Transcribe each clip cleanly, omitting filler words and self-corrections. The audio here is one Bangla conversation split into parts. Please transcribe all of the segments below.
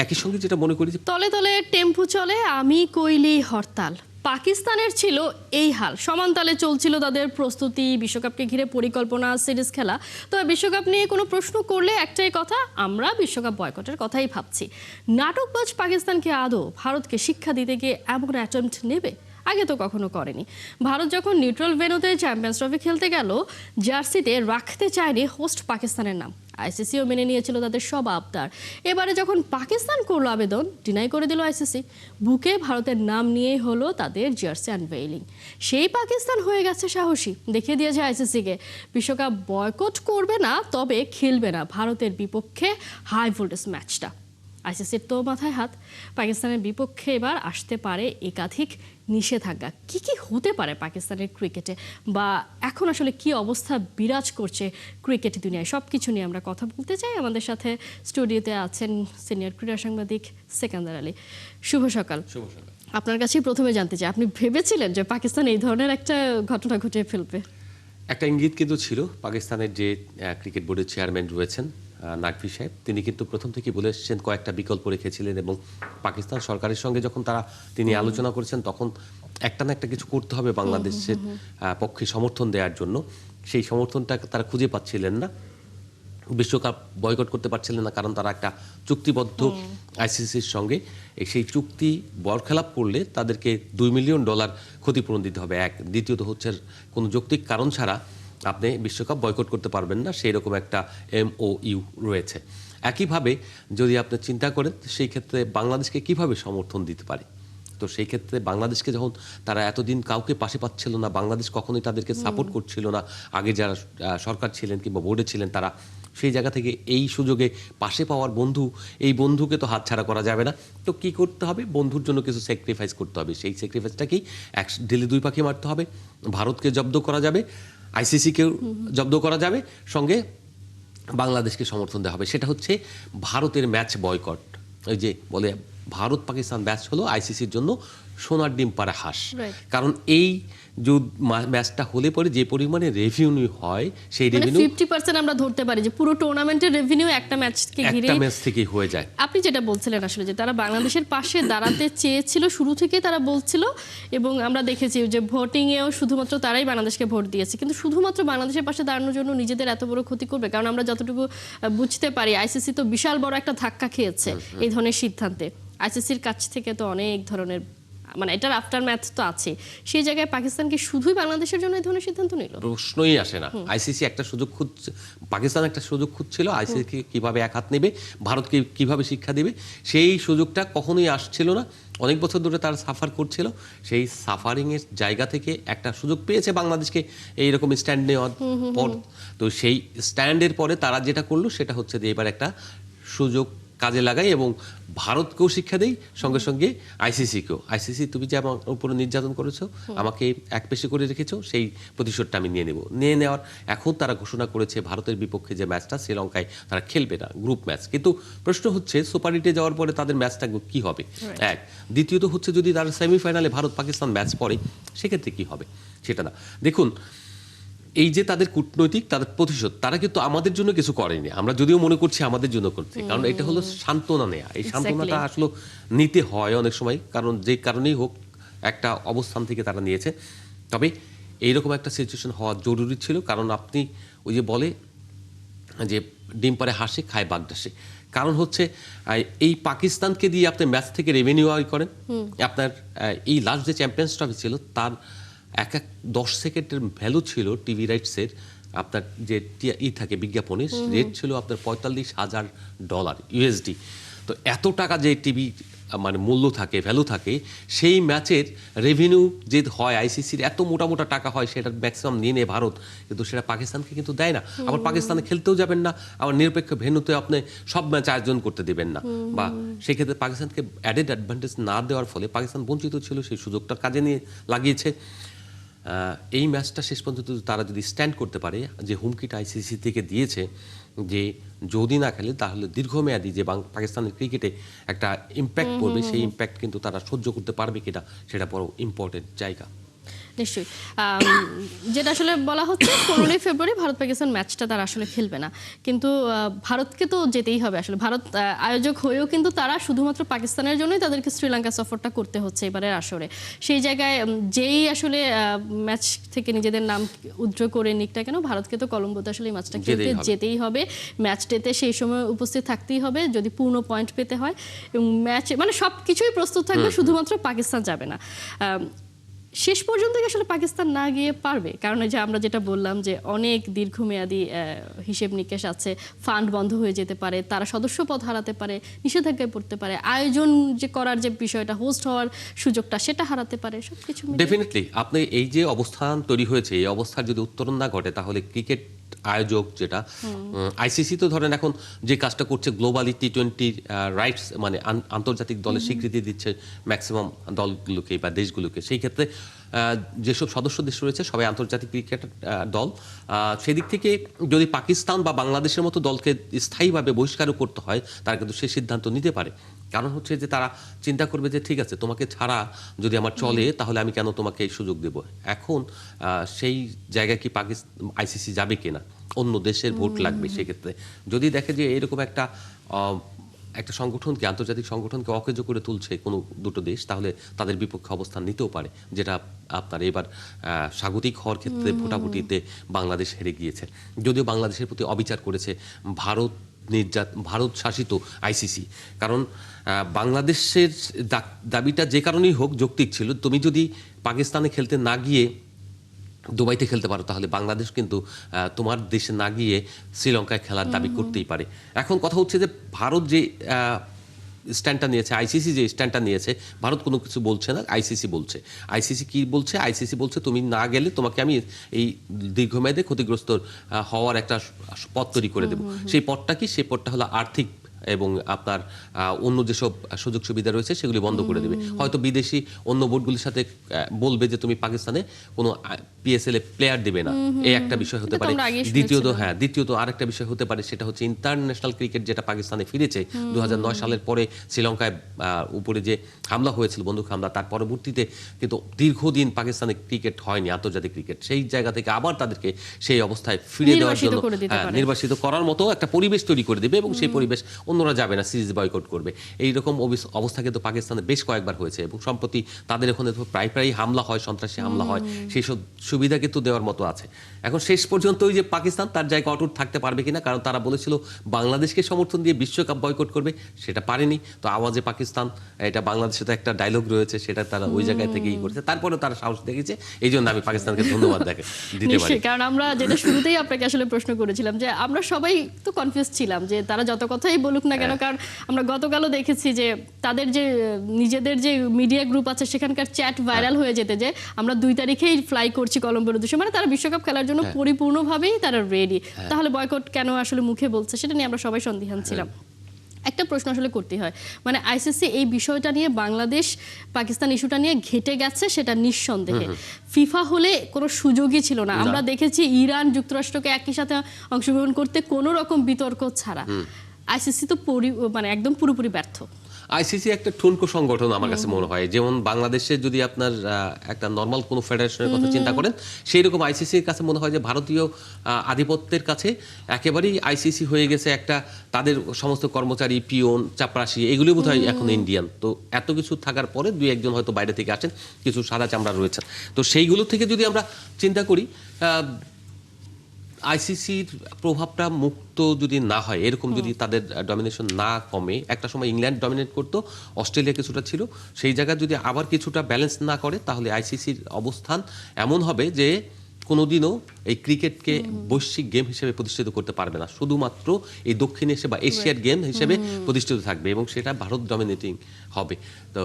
একই সঙ্গে যেটা মনে করি যে তলে তলে টেম্পু চলে আমি কইলেই হরতাল। পাকিস্তানের ছিল এই হাল, সমান তালে চলছিল তাদের প্রস্তুতি, বিশ্বকাপকে ঘিরে পরিকল্পনা, সিরিজ খেলা। তবে বিশ্বকাপ নিয়ে কোনো প্রশ্ন করলে একটাই কথা, আমরা বিশ্বকাপ বয়কটের কথাই ভাবছি। নাটকবাজ পাকিস্তানকে আদৌ ভারতকে শিক্ষা দিতে গিয়ে এমন অ্যাটেম্প্ট নেবে? আগে তো কখনো করেনি। ভারত যখন নিউট্রাল ভেন্যুতে চ্যাম্পিয়ন্স ট্রফি খেলতে গেল, জার্সিতে রাখতে চায়নি হোস্ট পাকিস্তানের নাম। আইসিসিও মেনে নিয়েছিল তাদের সব আবদার। এবারে যখন পাকিস্তান করলো আবেদন, ডিনাই করে দিল আইসিসি। বুকে ভারতের নাম নিয়েই হলো তাদের জার্সি আনভেইলিং। সেই পাকিস্তান হয়ে গেছে সাহসী, দেখিয়ে দিয়েছে আইসিসিকে বিশ্বকাপ বয়কট করবে না, তবে খেলবে না ভারতের বিপক্ষে হাই ভোল্টেজ ম্যাচটা। আইসিসির তো মাথায় হাত। পাকিস্তানের বিপক্ষে এবার আসতে পারে একাধিক নিষেধাজ্ঞা। কি কি হতে পারে পাকিস্তানের ক্রিকেটে, বা এখন আসলে কি অবস্থা বিরাজ করছে ক্রিকেট দুনিয়ায়, সব কিছু নিয়ে আমরা কথা বলতে চাই। আমাদের সাথে স্টুডিওতে আছেন সিনিয়র ক্রীড়া সাংবাদিক সেকান্দার আলী। শুভ সকাল। আপনার কাছেই প্রথমে জানতে চাই, আপনি ভেবেছিলেন যে পাকিস্তান এই ধরনের একটা ঘটনা ঘটিয়ে ফেলবে? একটা ইঙ্গিত কিন্তু ছিল। পাকিস্তানের যে ক্রিকেট বোর্ডের চেয়ারম্যান রয়েছেন নাকভি সাহেব, তিনি কিন্তু প্রথম থেকেই বলে এসেছেন, কয়েকটা বিকল্প রেখেছিলেন এবং পাকিস্তান সরকারের সঙ্গে যখন তিনি আলোচনা করেছেন, তখন একটা না একটা কিছু করতে হবে বাংলাদেশের পক্ষে সমর্থন দেওয়ার জন্য। সেই সমর্থনটা তারা খুঁজে পাচ্ছিলেন না, বিশ্বকাপ বয়কট করতে পারছিলেন না, কারণ তারা একটা চুক্তিবদ্ধ আইসিসির সঙ্গে। সেই চুক্তি বরখেলাপ করলে তাদেরকে $2 মিলিয়ন ক্ষতিপূরণ দিতে হবে, এক। দ্বিতীয়ত হচ্ছে, কোনো যৌক্তিক কারণ ছাড়া আপনি বিশ্বকাপ বয়কট করতে পারবেন না, সেই রকম একটা MOU রয়েছে। একইভাবে যদি আপনি চিন্তা করেন, সেই ক্ষেত্রে বাংলাদেশকে কিভাবে সমর্থন দিতে পারে। তো সেই ক্ষেত্রে বাংলাদেশকে যখন তারা এতদিন কাউকে পাশে পাচ্ছিল না, বাংলাদেশ কখনোই তাদেরকে সাপোর্ট করছিল না, আগে যারা সরকার ছিলেন কিংবা বোর্ডে ছিলেন তারা, সেই জায়গা থেকে এই সুযোগে পাশে পাওয়ার বন্ধু, এই বন্ধুকে তো হাতছাড়া করা যাবে না। তো কি করতে হবে? বন্ধুর জন্য কিছু স্যাক্রিফাইস করতে হবে। সেই স্যাক্রিফাইসটাকেই এক ঢিলে দুই পাখি মারতে হবে। ভারতকে জব্দ করা যাবে, আইসিসিকেও জব্দ করা যাবে, সঙ্গে বাংলাদেশকে সমর্থন দেওয়া হবে। সেটা হচ্ছে ভারতের ম্যাচ বয়কট। ওই যে বলে, ভারত পাকিস্তান ম্যাচ হলো আইসিসির জন্য সোনার ডিম পাড়া হাঁস। কারণ এই যে ম্যাচটা হলে পরে যে পরিমাণে রেভিনিউ হয়, সেই রেভিনিউ 50% আমরা ধরতে পারি যে পুরো টুর্নামেন্টের রেভিনিউ একটা ম্যাচকে ঘিরে, একটা ম্যাচ থেকেই হয়ে যায়। আপনি যেটা বলছিলেন আসলে, যে তারা বাংলাদেশের পাশে দাঁড়াতে চেয়েছিল, শুরু থেকে তারা বলছিল, এবং আমরা দেখেছি যে ভোটিং এও শুধুমাত্র তারাই বাংলাদেশকে ভোট দিয়েছে। কিন্তু শুধুমাত্র বাংলাদেশের পাশে দাঁড়ানোর জন্য নিজেদের এত বড় ক্ষতি করবে? কারণ আমরা যতটুকু বুঝতে পারি, আইসিসি তো বিশাল বড় একটা ধাক্কা খেয়েছে এই ধরনের সিদ্ধান্তে। আইসিসির কাছ থেকে তো অনেক ধরনের, মানে এটার আফটার ম্যাথ তো আছে। সেই জায়গায় পাকিস্তান কি শুধুই বাংলাদেশের জন্য এই ধরনের সিদ্ধান্ত নিল? প্রশ্নই আসে না। আইসিসি একটা সুযোগ খুঁজছে, পাকিস্তান একটা সুযোগ খুঁজছিল, আইসিসি কিভাবে এক হাত নেবে, ভারতকে কিভাবে শিক্ষা দেবে, সেই সুযোগটা কখনোই আসছিল না। অনেক বছর ধরে তারা সাফার করছিল, সেই সাফারিংয়ের জায়গা থেকে একটা সুযোগ পেয়েছে বাংলাদেশকে এইরকম স্ট্যান্ড নেওয়ার পর। তো সেই স্ট্যান্ডের পরে তারা যেটা করলো সেটা হচ্ছে যে এবার একটা সুযোগ কাজে লাগাই এবং ভারতকেও শিক্ষা দেই, সঙ্গে সঙ্গে আইসিসিকেও। আইসিসি, তুমি যে আমার উপরে নির্যাতন করেছো, আমাকে এক পেশে করে রেখেছো, সেই প্রতিশোধটা আমি নিয়ে নেব। নিয়ে নেওয়ার এখন তারা ঘোষণা করেছে ভারতের বিপক্ষে যে ম্যাচটা শ্রীলঙ্কায় তারা খেলবে না, গ্রুপ ম্যাচ। কিন্তু প্রশ্ন হচ্ছে, সুপার এইটে যাওয়ার পরে তাদের ম্যাচটা কি হবে, এক। দ্বিতীয়ত হচ্ছে, যদি তারা সেমিফাইনালে ভারত পাকিস্তান ম্যাচ পড়ে, সেক্ষেত্রে কি হবে সেটা না। দেখুন, এই যে তাদের কূটনৈতিক, তাদের প্রতিশোধ, তারা কিন্তু আমাদের জন্য কিছু করেনি। আমরা যদিও মনে করছি আমাদের জন্য করছে, কারণ এটা হলো সান্ত্বনা নেয়া। এই সান্ত্বনাটা আসলে নিতে হয় অনেক সময়, কারণ যে কারণেই হোক একটা অবস্থান থেকে তারা নিয়েছে। তবে এইরকম একটা সিচুয়েশন হওয়া জরুরি ছিল, কারণ আপনি ওই যে বলে যে ডিম পারে হাসে খায় বাগদাসে, কারণ হচ্ছে এই পাকিস্তানকে দিয়ে আপনি ম্যাচ থেকে রেভিনিউ আয় করেন। আপনার এই লাস্ট যে চ্যাম্পিয়ন্স ট্রফি ছিল, তার এক 10 সেকেন্ডের ভ্যালু ছিল টিভি রাইটসের, আপনার যে থাকে বিজ্ঞাপনের রেট ছিল আপনার $45,000 USD। তো এত টাকা যে টিভি মানে মূল্য থাকে, ভ্যালু থাকে, সেই ম্যাচের রেভিনিউ যে হয় আইসিসির এত মোটা মোটা টাকা হয়, সেটা ম্যাক্সিমাম নিয়ে নেয় ভারত, কিন্তু সেটা পাকিস্তানকে কিন্তু দেয় না। আবার পাকিস্তানে খেলতেও যাবেন না, আবার নিরপেক্ষ ভেন্যুতে আপনি সব ম্যাচ আয়োজন করতে দেবেন না, বা সেক্ষেত্রে পাকিস্তানকে অ্যাডেড অ্যাডভান্টেজ না দেওয়ার ফলে পাকিস্তান বঞ্চিত ছিল, সেই সুযোগটা কাজে নিয়ে লাগিয়েছে। এই ম্যাচটা শেষ পর্যন্ত তারা যদি স্ট্যান্ড করতে পারে, যে হুমকিটা আইসিসি থেকে দিয়েছে যে যদি না খেলে তাহলে দীর্ঘমেয়াদী যে পাকিস্তানের ক্রিকেটে একটা ইম্প্যাক্ট পড়বে, সেই ইম্প্যাক্ট কিন্তু তারা সহ্য করতে পারবে কিনা, সেটা বড় ইম্পর্টেন্ট জায়গা। নিশ্চয়ই যেটা আসলে বলা হচ্ছে 15ই ফেব্রুয়ারি ভারত পাকিস্তান ম্যাচটা তারা আসলে খেলবে না, কিন্তু ভারতকে তো যেতেই হবে। আসলে ভারত আয়োজক হয়েও কিন্তু তারা শুধুমাত্র পাকিস্তানের জন্যই তাদেরকে শ্রীলঙ্কা সফরটা করতে হচ্ছে এবারের আসরে। সেই জায়গায় যেই আসলে ম্যাচ থেকে নিজেদের নাম উজ্জ্ব করে নিক না কেন, ভারতকে তো কলম্বোতে আসলে এই ম্যাচটা খেলতে যেতেই হবে। ম্যাচটাতে সেই সময় উপস্থিত থাকতেই হবে যদি পূর্ণ পয়েন্ট পেতে হয়, এবং ম্যাচ মানে সব কিছুই প্রস্তুত থাকবে, শুধুমাত্র পাকিস্তান যাবে না। শেষ পর্যন্ত আসলে পাকিস্তান না গিয়ে পারবে, কারণ এই যে আমরা যেটা বললাম যে অনেক দীর্ঘমেয়াদী হিসেব নিকেশ আছে, ফান্ড বন্ধ হয়ে যেতে পারে, তারা সদস্য পদ হারাতে পারে, নিষেধাজ্ঞায় পড়তে পারে, আয়োজন যে করার যে বিষয়টা, হোস্ট হওয়ার সুযোগটা সেটা হারাতে পারে, সবকিছু ডেফিনেটলি আপনি এই যে অবস্থান তৈরি হয়েছে, এই অবস্থার যদি উত্তরণ না ঘটে তাহলে ক্রিকেট আয়োজক যেটা আইসিসি তো ধরেন এখন যে কাজটা করছে গ্লোবালি টি-20 রাইটস মানে আন্তর্জাতিক দলের স্বীকৃতি দিচ্ছে ম্যাক্সিমাম দলগুলোকে বা দেশগুলোকে। সেই ক্ষেত্রে যেসব সদস্য দেশ রয়েছে সবাই আন্তর্জাতিক ক্রিকেট দল, সেদিক থেকে যদি পাকিস্তান বা বাংলাদেশের মতো দলকে স্থায়ীভাবে বহিষ্কারও করতে হয় তারা কিন্তু সেই সিদ্ধান্ত নিতে পারে। কারণ হচ্ছে যে তারা চিন্তা করবে যে ঠিক আছে তোমাকে ছাড়া যদি আমার চলে তাহলে আমি কেন তোমাকে এই সুযোগ দেব। এখন সেই জায়গায় কি আইসিসি যাবে কিনা, অন্য দেশের ভোট লাগবে সেক্ষেত্রে। যদি দেখে যে এরকম একটা সংগঠনকে, আন্তর্জাতিক সংগঠনকে অকেজো করে তুলছে কোনো দুটো দেশ, তাহলে তাদের বিপক্ষে অবস্থান নিতেও পারে, যেটা আপনার এবার স্বাগতিক হওয়ার ক্ষেত্রে ভোটাভুটিতে বাংলাদেশ হেরে গিয়েছে। যদিও বাংলাদেশের প্রতি অবিচার করেছে ভারত শাসিত আইসিসি, কারণ বাংলাদেশের দাবিটা যে কারণেই হোক যৌক্তিক ছিল। তুমি যদি পাকিস্তানে খেলতে না গিয়ে দুবাইতে খেলতে পারো তাহলে বাংলাদেশ কিন্তু তোমার দেশে না গিয়ে শ্রীলঙ্কায় খেলার দাবি করতেই পারে। এখন কথা হচ্ছে যে ভারত যে স্ট্যান্ডটা নিয়েছে, আইসিসি যে স্ট্যান্ডটা নিয়েছে, ভারত কোনো কিছু বলছে না, আইসিসি বলছে। আইসিসি কি বলছে? আইসিসি বলছে তুমি না গেলে তোমাকে আমি এই দীর্ঘমেয়াদে ক্ষতিগ্রস্ত হওয়ার একটা পথ তৈরি করে দেবো। সেই পথটা কি? সেই পথটা হলো আর্থিক এবং আপনার অন্য যেসব সুযোগ সুবিধা রয়েছে সেগুলি বন্ধ করে দেবে। হয়তো বিদেশি অন্য বোর্ডগুলির সাথে বলবে যে তুমি পাকিস্তানে কোনো পিএসএল এ প্লেয়ার দেবে না, এই একটা বিষয় হতে পারে। দ্বিতীয়ত আরেকটা বিষয় হতে পারে, সেটা হচ্ছে ইন্টারন্যাশনাল ক্রিকেট যেটা পাকিস্তানে ফিরেছে 2009 সালের পরে শ্রীলঙ্কায় উপরে যে হামলা হয়েছিল, বন্দুক হামলা, তার পরবর্তীতে কিন্তু দীর্ঘদিন পাকিস্তানে ক্রিকেট হয়নি, আন্তর্জাতিক ক্রিকেট। সেই জায়গা থেকে আবার তাদেরকে সেই অবস্থায় ফিরে দেওয়ার জন্য নির্বাসিত করার মতো একটা পরিবেশ তৈরি করে দেবে, এবং সেই পরিবেশ অন্যরা যাবে না, সিরিজ বয়কট করবে। এইরকম অবস্থা কিন্তু পাকিস্তানে বেশ কয়েকবার হয়েছে, এবং সম্প্রতি তাদের ওখানে প্রায় হামলা হয়, সন্ত্রাসী হামলা হয়, সেই সব সুবিধা কিন্তু দেওয়ার মতো আছে। এখন শেষ পর্যন্ত ওই যে পাকিস্তান তার জায়গা অটুট থাকতে পারবে কিনা, কারণ তারা বলেছিল বাংলাদেশকে সমর্থন দিয়ে বিশ্বকাপ বয়কট করবে, সেটা পারেনি। তো আওয়াজে পাকিস্তান, এটা বাংলাদেশে তো একটা ডায়লগ রয়েছে, সেটা তারা ওই জায়গায় থেকেই করেছে। তারপরে তারা সাহস দেখেছে, এই জন্য আমি পাকিস্তানকে ধন্যবাদ দিতে পারি। কারণ আমরা যেটা শুরুতেই আপনাকে আসলে প্রশ্ন করেছিলাম যে আমরা সবাই তো কনফিউজ ছিলাম যে তারা যত কথাই বলুক না কেন, কারণ আমরা গতকালও দেখেছি যে তাদের যে নিজেদের যে মিডিয়া গ্রুপ আছে সেখানকার চ্যাট ভাইরাল হয়ে যেতে, যে আমরা 2 তারিখেই ফ্লাই করছি কলম্বোর উদ্দেশ্যে, মানে তারা বিশ্বকাপ খেলার জন্য পরিপূর্ণভাবেই তারা রেডি। তাহলে বয়কট কেন আসলে মুখে বলছে, সেটা নিয়ে আমরা সবাই সন্দিহান ছিলাম। একটা প্রশ্ন আসলে করতে হয়, মানে আইসিসি এই বিষয়টা নিয়ে, বাংলাদেশ পাকিস্তান ইস্যুটা নিয়ে ঘেটে গেছে সেটা নিঃসন্দেহে। ফিফা হলে কোনো সুযোগই ছিল না। আমরা দেখেছি ইরান যুক্তরাষ্ট্রকে একই সাথে অংশগ্রহণ করতে কোনো রকম বিতর্ক ছাড়া। আইসিসি তো মানে একদম পুরোপুরি ব্যর্থ। আইসিসি একটা ঠুনকো সংগঠন আমার কাছে মনে হয়। যেমন বাংলাদেশে যদি আপনার একটা নর্মাল কোনো ফেডারেশনের কথা চিন্তা করেন, সেই রকম আইসিসির কাছে মনে হয় যে ভারতীয় আধিপত্যের কাছে একেবারেই আইসিসি হয়ে গেছে একটা, তাদের সমস্ত কর্মচারী, পিওন, চাপরাশি, এগুলি বোধ হয় এখন ইন্ডিয়ান। তো এত কিছু থাকার পরে 2-1 জন হয়তো বাইরে থেকে আসেন, কিছু সাদা চামড়া রয়েছে। তো সেইগুলো থেকে যদি আমরা চিন্তা করি, আইসিসির প্রভাবটা মুক্ত যদি না হয়, এরকম যদি তাদের ডমিনেশন না কমে, একটা সময় ইংল্যান্ড ডমিনেট করতো, অস্ট্রেলিয়া কিছুটা ছিল, সেই জায়গায় যদি আবার কিছুটা ব্যালেন্স না করে, তাহলে আইসিসির অবস্থান এমন হবে যে কোনোদিনও এই ক্রিকেটকে বৈশ্বিক গেম হিসেবে প্রতিষ্ঠিত করতে পারবে না, শুধুমাত্র এই দক্ষিণ এশিয়া বা এশিয়ার গেম হিসেবে প্রতিষ্ঠিত থাকবে, এবং সেটা ভারত ডমিনেটিং হবে। তো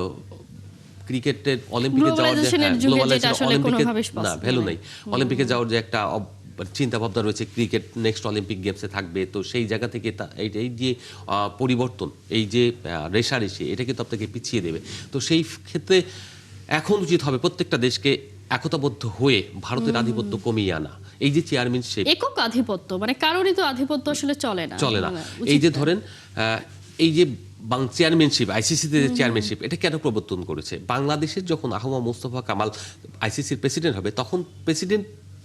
ক্রিকেটের অলিম্পিকে যাওয়ার যে ভ্যালু নেই, অলিম্পিকে যাওয়ার যে একটা চিন্তা ভাবনা রয়েছে, ক্রিকেট নেক্সট অলিম্পিক গেমসে থাকবে। তো সেই জায়গা থেকে এই যে পরিবর্তন, এই যে রেশারেশি, এটা কিন্তু আপনাকে পিছিয়ে দেবে। তো সেই ক্ষেত্রে এখন উচিত হবে প্রত্যেকটা দেশকে একতাবদ্ধ হয়ে ভারতের আধিপত্য কমিয়ে আনা। এই যে চেয়ারম্যানশিপ, একক আধিপত্য, মানে কারোরই তো আধিপত্য আসলে চলে না। এই যে ধরেন এই যে চেয়ারম্যানশিপ, আইসিসিতে যে চেয়ারম্যানশিপ, এটা কেন প্রবর্তন করেছে? বাংলাদেশের যখন আহমদ মোস্তফা কামাল আইসিসির প্রেসিডেন্ট হবে, তখন প্রেসিডেন্ট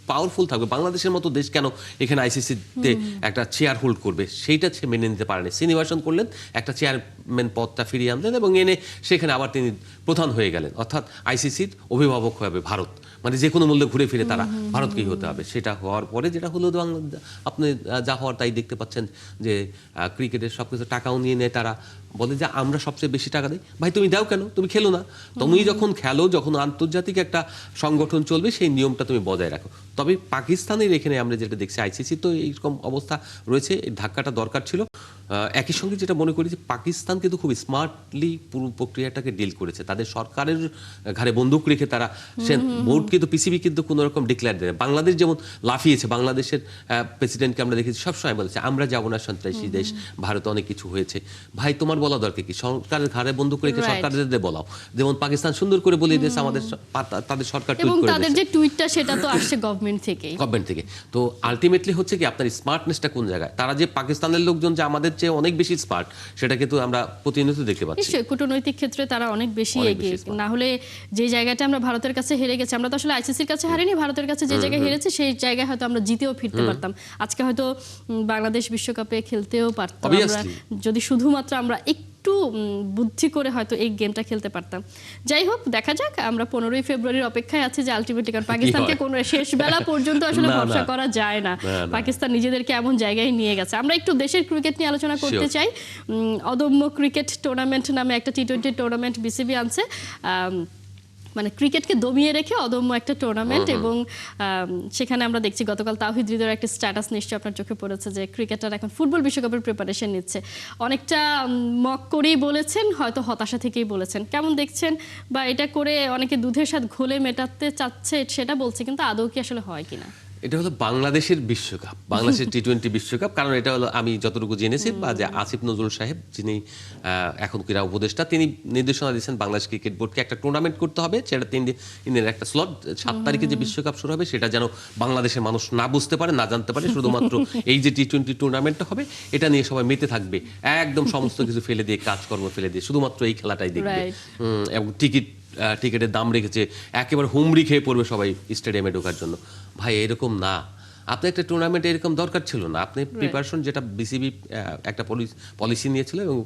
পাওয়ারফুল থাকবে। বাংলাদেশের মতো দেশ কেন এখানে আইসিসিতে একটা চেয়ার হোল্ড করবে, সেইটা সে মেনে নিতে পারেনি। শ্রীনিবাসন করলেন, একটা চেয়ারম্যান পদটা ফিরিয়ে আনলেন এবং এনে সেখানে আবার তিনি প্রধান হয়ে গেলেন। অর্থাৎ আইসিসির অভিভাবক হবে ভারত, মানে যে কোনো মূল্যে ঘুরে ফিরে তারা ভারতকেই হতে হবে। সেটা হওয়ার পরে যেটা হলো, আপনি যা হওয়ার তাই দেখতে পাচ্ছেন যে ক্রিকেটের সব কিছু টাকাও নিয়ে নেয় তারা, বলে যে আমরা সবচেয়ে বেশি টাকা দিই। ভাই তুমি দাও কেন, তুমি খেলো না? তুমি যখন খেলো, যখন আন্তর্জাতিক একটা সংগঠন চলবে, সেই নিয়মটা তুমি বজায় রাখো। তবে পাকিস্তানের এখানে আমরা যেটা দেখছি, আইসিসি তো এইরকম অবস্থা রয়েছে, এই ধাক্কাটা দরকার ছিল। একই সঙ্গে যেটা মনে করি যে পাকিস্তান কিন্তু খুব স্মার্টলি পুরো প্রক্রিয়াটাকে ডিল করেছে। তাদের সরকারের ঘাড়ে বন্দুক রেখে তারা বোর্ড কিন্তু পিসিবি কিন্তু কোনো রকম ডিক্লেয়ার দেয়। বাংলাদেশ যেমন লাফিয়েছে, বাংলাদেশের প্রেসিডেন্টকে আমরা দেখেছি সবসময় বলেছে আমরা যাবো না সন্ত্রাসী দেশ, ভারতে অনেক কিছু হয়েছে। ভাই তোমার বলা দরকার কি? সরকারের ঘাড়ে বন্দুক রেখে সরকারদের বলাও। যেমন পাকিস্তান সুন্দর করে বলে দিয়েছে আমাদের তাদের সরকার টুইট এবং করে তাদের দিয়েছে যে টুইটটা সেটা তো আসছে গভর্নমেন্ট থেকে। তো আলটিমেটলি হচ্ছে কি আপনার স্মার্টনেসটা কোন জায়গায়? তারা যে পাকিস্তানের লোকজন যে আমাদের চেয়ে অনেক বেশি স্মার্ট, সেটা কিন্তু আমরা প্রতিনিয়ত দেখতে পাচ্ছি। নিশ্চয়ই কূটনৈতিক ক্ষেত্রে তারা অনেক বেশি এগিয়ে। না হলে যে জায়গাটা আমরা ভারতের কাছে হেরে গেছি, আমরা তো আসলে আইসিসির কাছে হারিনি, ভারতের কাছে যে জায়গায় হেরেছে সেই জায়গায় হয়তো আমরা জিতেও ফিরতে পারতাম। আজকে হয়তো বাংলাদেশ বিশ্বকাপে খেলতেও পারতাম আমরা, যদি শুধুমাত্র আমরা একটু বুদ্ধি করে হয়তো এই গেমটা খেলতে পারতাম। যাই হোক, দেখা যাক। আমরা 15ই ফেব্রুয়ারির অপেক্ষায় আছি যে আলটিমেটলি, কারণ পাকিস্তানকে কোনো শেষ বেলা পর্যন্ত আসলে ভরসা করা যায় না। পাকিস্তান নিজেদেরকে এমন জায়গায় নিয়ে গেছে। আমরা একটু দেশের ক্রিকেট নিয়ে আলোচনা করতে চাই। অদম্য ক্রিকেট টুর্নামেন্ট নামে একটা টি20 টুর্নামেন্ট বিসিবি আনছে, মানে ক্রিকেটকে দমিয়ে রেখে অদম্য একটা টুর্নামেন্ট। এবং সেখানে আমরা দেখছি গতকাল তাওহিদ হৃদয়ের একটা স্ট্যাটাস নিশ্চয়ই আপনার চোখে পড়েছে যে ক্রিকেটার এখন ফুটবল বিশ্বকাপের প্রিপারেশন নিচ্ছে। অনেকটা মক করেই বলেছেন, হয়তো হতাশা থেকেই বলেছেন। কেমন দেখছেন? বা এটা করে অনেকে দুধের স্বাদ ঘোলে মেটাতে চাচ্ছে সেটা বলছে, কিন্তু আদৌ কি আসলে হয় কিনা? এটা হলো বাংলাদেশের বিশ্বকাপ, বাংলাদেশের টি20 বিশ্বকাপ। কারণ এটা হলো, আমি যতটুকু জেনেছি, বা যে আসিফ নজরুল সাহেব যিনি এখন ক্রীড়া উপদেষ্টা, তিনি নির্দেশনা দিয়েছেন বাংলাদেশ ক্রিকেট বোর্ডকে একটা টুর্নামেন্ট করতে হবে। সেটা 3 দিনের একটা স্লট, 7 তারিখে যে বিশ্বকাপ শুরু হবে সেটা যেন বাংলাদেশের মানুষ না বুঝতে পারে, না জানতে পারে। শুধুমাত্র এই যে টি20 টুর্নামেন্টটা হবে, এটা নিয়ে সবাই মেতে থাকবে, একদম সমস্ত কিছু ফেলে দিয়ে, কাজকর্ম ফেলে দিয়ে শুধুমাত্র এই খেলাটাই দেখবে। এবং টিকিটের দাম রেখেছে, একেবারে হুমড়ি খেয়ে পড়বে সবাই স্টেডিয়ামে ঢোকার জন্য। ভাই এরকম না, আপনি একটা টুর্নামেন্টে এরকম দরকার ছিল না। আপনি প্রিপারেশন, যেটা বিসিবি একটা পলিসি নিয়েছিল, এবং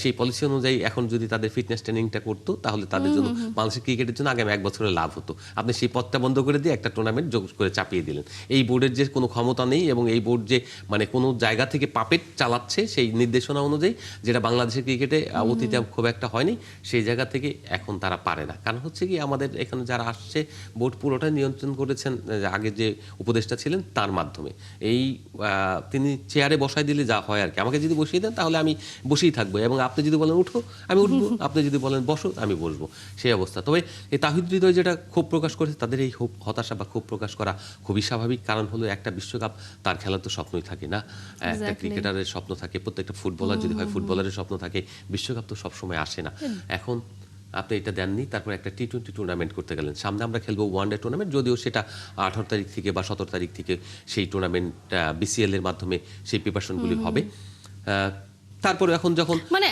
সেই পলিসি অনুযায়ী এখন যদি তাদের ফিটনেস ট্রেনিংটা করতো, তাহলে তাদের জন্য, বাংলাদেশের ক্রিকেটের জন্য আগামী 1 বছরের লাভ হতো। আপনি সেই পথটা বন্ধ করে দিয়ে একটা টুর্নামেন্ট যোগ করে চাপিয়ে দিলেন। এই বোর্ডের যে কোনো ক্ষমতা নেই, এবং এই বোর্ড যে মানে কোনো জায়গা থেকে পাপেট চালাচ্ছে সেই নির্দেশনা অনুযায়ী, যেটা বাংলাদেশের ক্রিকেটে অতীতে খুব একটা হয়নি, সেই জায়গা থেকে এখন তারা পারে না। কারণ হচ্ছে কি, আমাদের এখানে যারা আসছে, বোর্ড পুরোটা নিয়ন্ত্রণ করেছেন আগে যে উপদেষ্টা ছিলেন তার মাধ্যমে। এই তিনি চেয়ারে বসাই দিলে যা হয় আর কি। আমাকে যদি বসিয়ে দেন তাহলে আমি বসেই থাকবো, এবং আপনি যদি বলেন উঠো আমি উঠবো, আপনি যদি বলেন বসো আমি বসবো, সেই অবস্থা। তবে এই তাহিদ হৃদয় যেটা ক্ষোভ প্রকাশ করেছে, তাদের এই হতাশা বা ক্ষোভ প্রকাশ করা খুবই স্বাভাবিক। কারণ হলো, একটা বিশ্বকাপ, তার খেলার তো স্বপ্নই থাকে না? একটা ক্রিকেটারের স্বপ্ন থাকে, প্রত্যেকটা ফুটবলার যদি হয় ফুটবলারের স্বপ্ন থাকে। বিশ্বকাপ তো সবসময় আসে না। এখন আপনি এটা দেননি, তারপর একটা টি20 টুর্নামেন্ট করতে গেলেন। সামনে আমরা খেলবো ওয়ানডে টুর্নামেন্ট, যদিও সেটা 18 তারিখ থেকে বা 17 তারিখ থেকে সেই টুর্নামেন্ট বিসিএল এর মাধ্যমে সেই প্রিপারেশনগুলি হবে। তারপরে এখন যখন মানে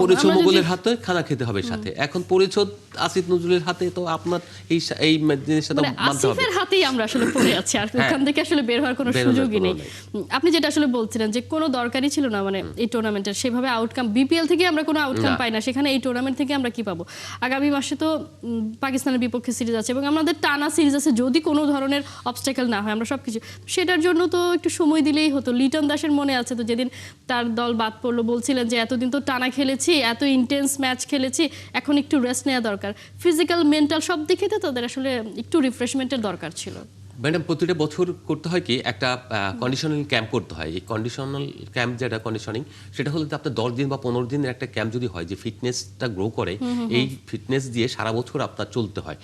পরিচয় মোগলের হাতে খানা খেতে হবে সাথে, এখন পরিচয় আসিফ নজরুলের হাতে, তো আপনার এই জিনিসটা তো মানতে হবে। আসিফের হাতেই আমরা আসলে পড়ে আছি, আর ওখান থেকে আসলে বের হওয়ার কোনো সুযোগই নেই। আপনি যেটা আসলে বলছিলেন যে কোনো দরকারই ছিল না, মানে এই টুর্নামেন্টের সেভাবে আউটকাম, বিপিএল থেকে আমরা কোনো আউটকাম পাই না, সেখানে এই টুর্নামেন্ট থেকে আমরা কি পাবো? আগামী মাসে তো পাকিস্তানের বিপক্ষে সিরিজ আছে, এবং আমাদের টানা সিরিজ আছে, যদি কোনো ধরনের অবস্টাকেল না হয় আমরা সবকিছু, সেটার জন্য তো একটু সময় দিলেই হতো। লিটন দাসের মনে আছে তো, যেদিন তার দল বাদ পড়লো, বলছিলেন যে এতদিন তো টানা খেলেছি, এত ইন্টেন্স ম্যাচ খেলেছি, এখন একটু রেস্ট নেওয়া দরকার। ফিজিক্যাল, মেন্টাল সব দিকে তো তাদের আসলে একটু রিফ্রেশমেন্টের দরকার ছিল। ম্যাডাম, প্রতিটা বছর করতে হয় কি, একটা কন্ডিশনাল ক্যাম্প করতে হয়। এই কন্ডিশনাল ক্যাম্প, যেটা কন্ডিশনিং, সেটা হলো যে আপনার 10 দিন বা 15 দিনের একটা ক্যাম্প যদি হয়, যে ফিটনেসটা গ্রো করে, এই ফিটনেস দিয়ে সারা বছর আপনার চলতে হয়।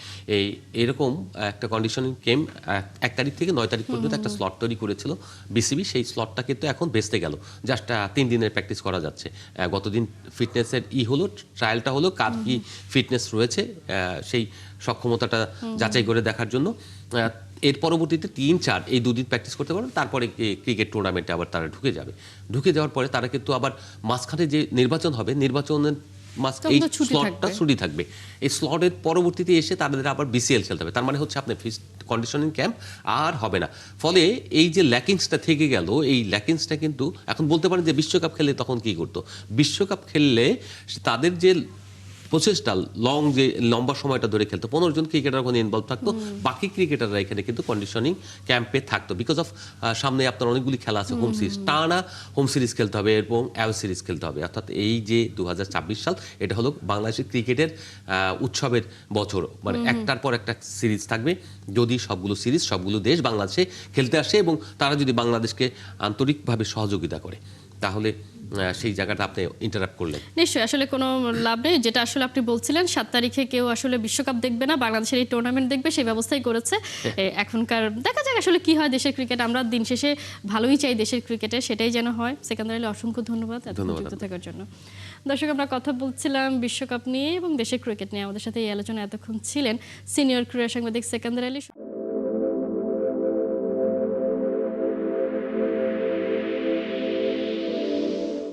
এরকম একটা কন্ডিশনিং ক্যাম্প 1 তারিখ থেকে 9 তারিখ পর্যন্ত একটা স্লট তৈরি করেছিল বিসিবি। সেই স্লটটা কিন্তু এখন বেঁচতে গেল, জাস্ট 3 দিনের প্র্যাকটিস করা যাচ্ছে। গতদিন ফিটনেসের হলো, ট্রায়ালটা হলো, কার কি ফিটনেস রয়েছে সেই সক্ষমতাটা যাচাই করে দেখার জন্য। এর পরবর্তীতে 3-4 এই দুদিন প্র্যাকটিস করতে পারবেন, তারপরে ক্রিকেট টুর্নামেন্টে আবার তারা ঢুকে যাবে। ঢুকে যাওয়ার পরে তারা কিন্তু আবার মাঝখানে যে নির্বাচন হবে, নির্বাচনের তখন এই তো ছুটি স্লটটা থাকবে। ছুটি থাকবে। এই স্লটের পরবর্তীতে এসে তাদের আবার বিসিএল খেলতে হবে। তার মানে হচ্ছে আপনার ফিক্সড কন্ডিশনিং ক্যাম্প আর হবে না। ফলে এই যে ল্যাকিংসটা থেকে গেল, এই ল্যাকিংসটা কিন্তু এখন বলতে পারেন যে বিশ্বকাপ খেললে তখন কি করতো। বিশ্বকাপ খেললে তাদের যে প্রসেসটা যে লম্বা সময়টা ধরে খেলতো, 15 জন ক্রিকেটার ওখানে ইনভলভ থাকতো, বাকি ক্রিকেটাররা এখানে কিন্তু কন্ডিশনিং ক্যাম্পে থাকতো। বিকজ অফ সামনে আপনার অনেকগুলি খেলা আছে, হোম সিরিজ, টানা হোম সিরিজ খেলতে হবে এবং অ্যাওয়ে সিরিজ খেলতে হবে। অর্থাৎ এই যে 2026 সাল, এটা হলো বাংলাদেশের ক্রিকেটের উৎসবের বছর। মানে একটার পর একটা সিরিজ থাকবে। যদি সবগুলো দেশ বাংলাদেশে খেলতে আসে এবং তারা যদি বাংলাদেশকে আন্তরিকভাবে সহযোগিতা করে, তাহলে সেই জায়গাটা আপনি ইন্টারাপ্ট করলেন। নিশ্চয়ই, আসলে কোনো লাভ নেই। যেটা আসলে আপনি বলছিলেন 7 তারিখে কেউ আসলে বিশ্বকাপ দেখবে না, বাংলাদেশের এই টুর্নামেন্ট দেখবে, সেই ব্যবস্থাই করেছে। এখনকার দেখা যাক আসলে কি হয় দেশের ক্রিকেট। আমরা দিন শেষে ভালোই চাই দেশের ক্রিকেটে, সেটাই যেন হয়। সেকেন্দার আলী, অসংখ্য ধন্যবাদ যুক্ত থাকার জন্য। দর্শক, আমরা কথা বলছিলাম বিশ্বকাপ নিয়ে এবং দেশের ক্রিকেট নিয়ে। আমাদের সাথে এই আলোচনা এতক্ষণ ছিলেন সিনিয়র ক্রীড়া সাংবাদিক সেকেন্দার আলী।